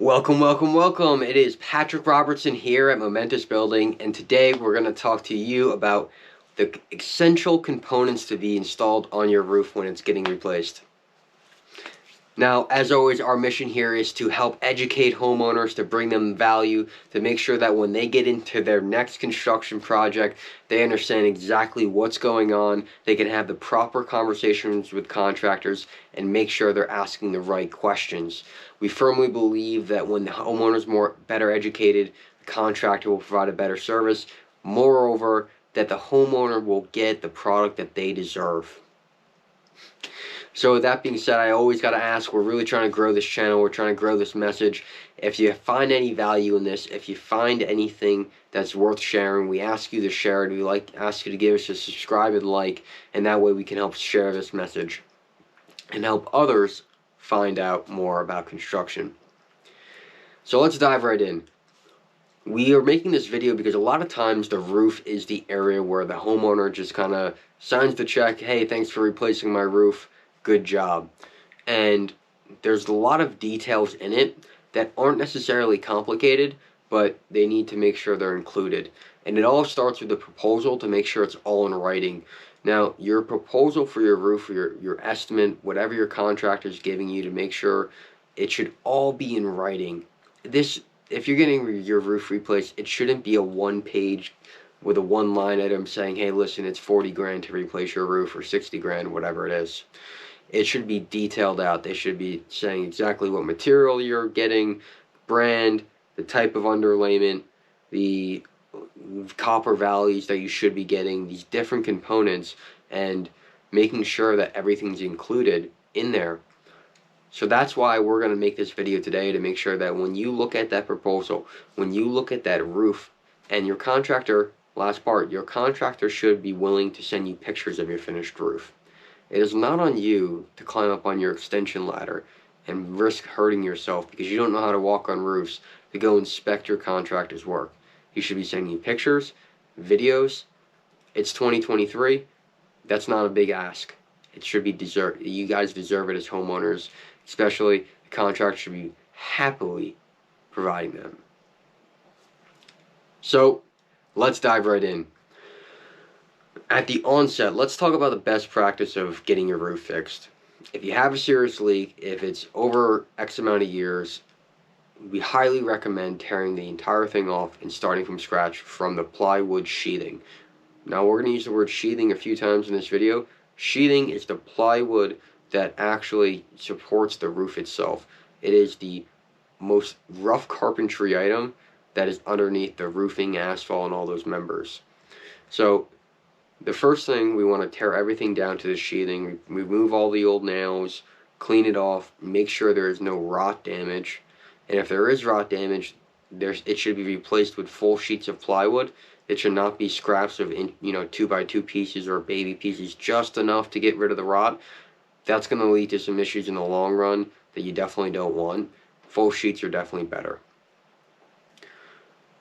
Welcome. It is Patrick Robertson here at Momentous Building, and today we're going to talk to you about the essential components to be installed on your roof when it's getting replaced. Now, as always, our mission here is to help educate homeowners, to bring them value, to make sure that when they get into their next construction project, they understand exactly what's going on, they can have the proper conversations with contractors, and make sure they're asking the right questions. We firmly believe that when the homeowner is better educated, the contractor will provide a better service. Moreover, that the homeowner will get the product that they deserve. So with that being said, I always got to ask, we're really trying to grow this channel, we're trying to grow this message. If you find any value in this, if you find anything that's worth sharing, we ask you to share it. We ask you to give us a subscribe and like, and that way we can help share this message and help others find out more about construction. So let's dive right in. We are making this video because a lot of times the roof is the area where the homeowner just kind of signs the check, hey, thanks for replacing my roof. Good job. And there's a lot of details in it that aren't necessarily complicated, but they need to make sure they're included. And it all starts with the proposal to make sure it's all in writing. Now, your proposal for your roof, your estimate, whatever your contractor is giving you, to make sure it should all be in writing. If you're getting your roof replaced, it shouldn't be a one-page with a one-line item saying, hey, listen, it's 40 grand to replace your roof, or 60 grand, whatever it is. It should be detailed out. They should be saying exactly what material you're getting, brand, the type of underlayment, the copper values that you should be getting, these different components, and making sure that everything's included in there. So that's why we're going to make this video today, to make sure that when you look at that proposal, when you look at that roof, and your contractor, last part, your contractor should be willing to send you pictures of your finished roof. It is not on you to climb up on your extension ladder and risk hurting yourself because you don't know how to walk on roofs to go inspect your contractor's work. He should be sending you pictures, videos. It's 2023. That's not a big ask. It should be deserved. You guys deserve it as homeowners, especially the contractor should be happily providing them. So let's dive right in. At the onset, let's talk about the best practice of getting your roof fixed. If you have a serious leak, if it's over X amount of years, we highly recommend tearing the entire thing off and starting from scratch from the plywood sheathing. Now, we're going to use the word sheathing a few times in this video. Sheathing is the plywood that actually supports the roof itself. It is the most rough carpentry item that is underneath the roofing, asphalt, and all those members. So the first thing, we want to tear everything down to the sheathing, remove all the old nails, clean it off, make sure there is no rot damage, and if there is rot damage, it should be replaced with full sheets of plywood. It should not be scraps of 2x2 pieces or baby pieces, just enough to get rid of the rot. That's going to lead to some issues in the long run that you definitely don't want. Full sheets are definitely better.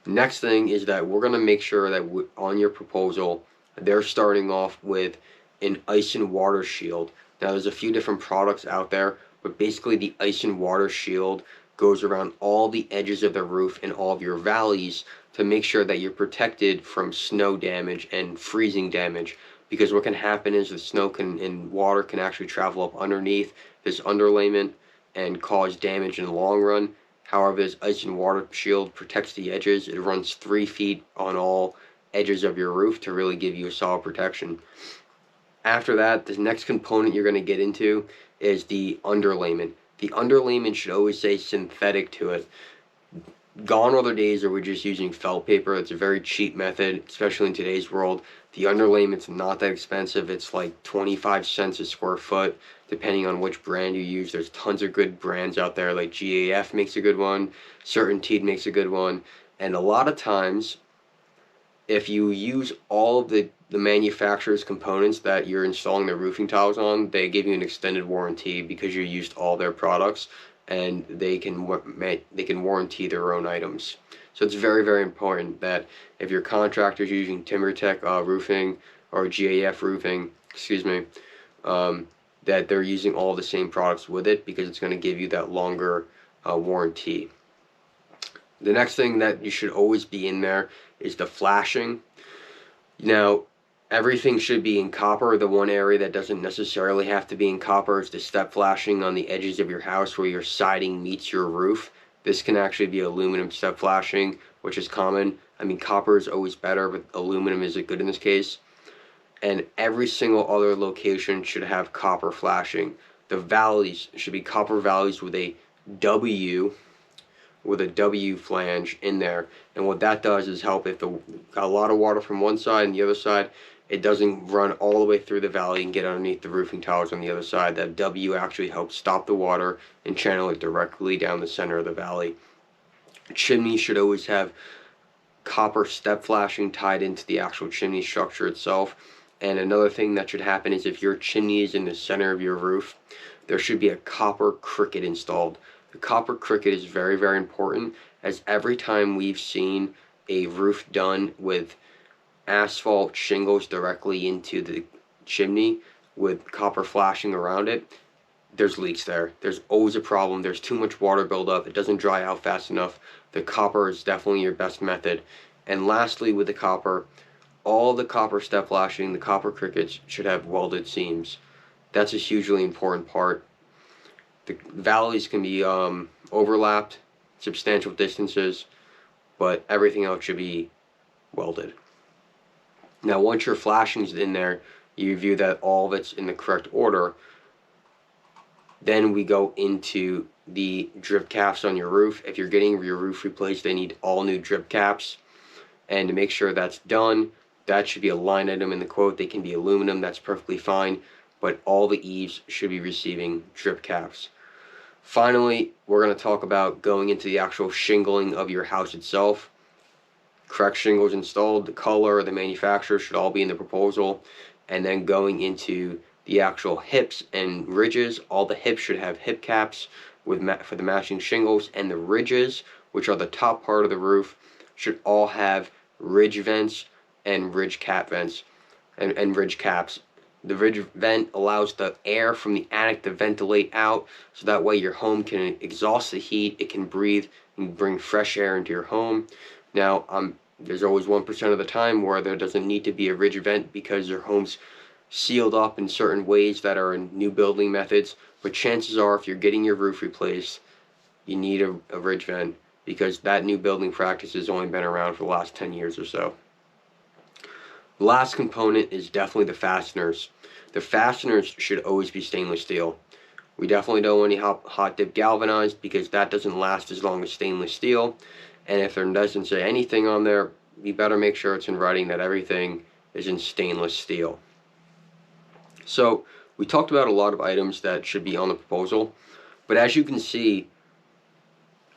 Next thing is that we're going to make sure that on your proposal, they're starting off with an ice and water shield. Now, there's a few different products out there, but basically the ice and water shield goes around all the edges of the roof and all of your valleys to make sure that you're protected from snow damage and freezing damage. Because what can happen is the snow and water can actually travel up underneath this underlayment and cause damage in the long run. However, this ice and water shield protects the edges. It runs 3 feet on all edges of your roof to really give you a solid protection. After that, the next component you're going to get into is the underlayment. The underlayment should always say synthetic to it. Gone are the days where we're just using felt paper. It's a very cheap method, especially in today's world. The underlayment's not that expensive. It's like 25 cents a square foot, depending on which brand you use. There's tons of good brands out there, like GAF makes a good one, Certainteed makes a good one, and a lot of times, if you use all of the manufacturer's components that you're installing the roofing tiles on, they give you an extended warranty because you used all their products, and they can warranty their own items. So it's very, very important that if your contractor is using TimberTech roofing or GAF roofing, that they're using all the same products with it, because it's going to give you that longer warranty. The next thing that you should always be in there is the flashing. Now, everything should be in copper. The one area that doesn't necessarily have to be in copper is the step flashing on the edges of your house where your siding meets your roof. This can actually be aluminum step flashing, which is common. I mean, copper is always better, but aluminum is good in this case. And every single other location should have copper flashing. The valleys should be copper valleys with a W flange in there. And what that does is help if got a lot of water from one side and the other side, it doesn't run all the way through the valley and get underneath the roofing tiles on the other side. That W actually helps stop the water and channel it directly down the center of the valley. Chimney should always have copper step flashing tied into the actual chimney structure itself. And another thing that should happen is if your chimney is in the center of your roof, there should be a copper cricket installed. The copper cricket is very, very important, as every time we've seen a roof done with asphalt shingles directly into the chimney with copper flashing around it, there's leaks there. There's always a problem. There's too much water buildup. It doesn't dry out fast enough. The copper is definitely your best method. And lastly, with the copper, all the copper step flashing, the copper crickets should have welded seams. That's a hugely important part. The valleys can be overlapped substantial distances, but everything else should be welded. Now, once your flashing's in there, you review that all of it's in the correct order. Then we go into the drip caps on your roof. If you're getting your roof replaced, they need all new drip caps. And to make sure that's done, that should be a line item in the quote. They can be aluminum, that's perfectly fine, but all the eaves should be receiving drip caps. Finally, we're going to talk about going into the actual shingling of your house itself. Correct shingles installed, the color, the manufacturer should all be in the proposal. And then going into the actual hips and ridges, all the hips should have hip caps for the matching shingles, and the ridges, which are the top part of the roof, should all have ridge vents and ridge cap vents and ridge caps. The ridge vent allows the air from the attic to ventilate out, so that way your home can exhaust the heat, it can breathe and bring fresh air into your home. Now, there's always 1% of the time where there doesn't need to be a ridge vent because your home's sealed up in certain ways that are in new building methods, but chances are if you're getting your roof replaced, you need a ridge vent because that new building practice has only been around for the last 10 years or so. The last component is definitely the fasteners. The fasteners should always be stainless steel. We definitely don't want any hot dip galvanized because that doesn't last as long as stainless steel. And if there doesn't say anything on there, you better make sure it's in writing that everything is in stainless steel. So we talked about a lot of items that should be on the proposal, but as you can see,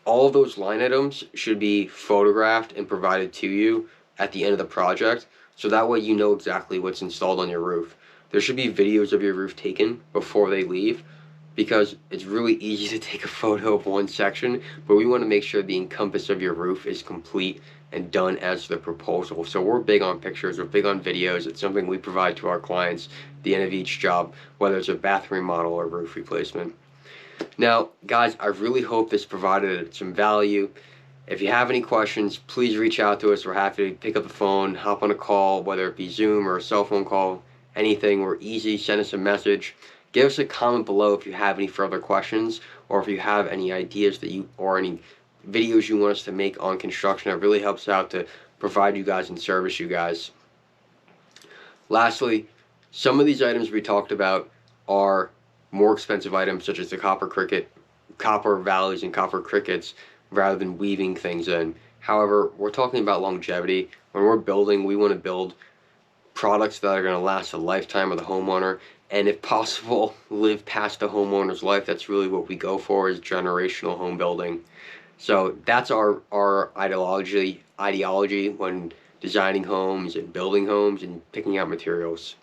all of those line items should be photographed and provided to you at the end of the project, so that way you know exactly what's installed on your roof. There should be videos of your roof taken before they leave, because it's really easy to take a photo of one section, but we want to make sure the encompass of your roof is complete and done as the proposal. So we're big on pictures, we're big on videos. It's something we provide to our clients at the end of each job, whether it's a bathroom remodel or roof replacement. Now, guys, I really hope this provided some value. If you have any questions, please reach out to us. We're happy to pick up the phone, hop on a call, whether it be Zoom or a cell phone call, anything. We're easy. Send us a message. Give us a comment below if you have any further questions, or if you have any ideas or any videos you want us to make on construction. It really helps out to provide you guys and service you guys. Lastly, some of these items we talked about are more expensive items, such as the copper valleys and copper crickets, rather than weaving things in. However, we're talking about longevity. When we're building, we want to build products that are going to last a lifetime of the homeowner, and if possible, live past the homeowner's life. That's really what we go for, is generational home building. So that's our ideology when designing homes and building homes and picking out materials.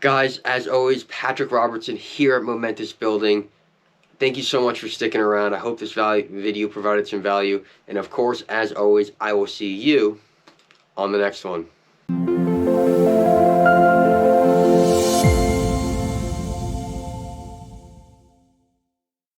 Guys, as always, Patrick Robertson here at Momentous Building. Thank you so much for sticking around. I hope this video provided some value. And of course, as always, I will see you on the next one.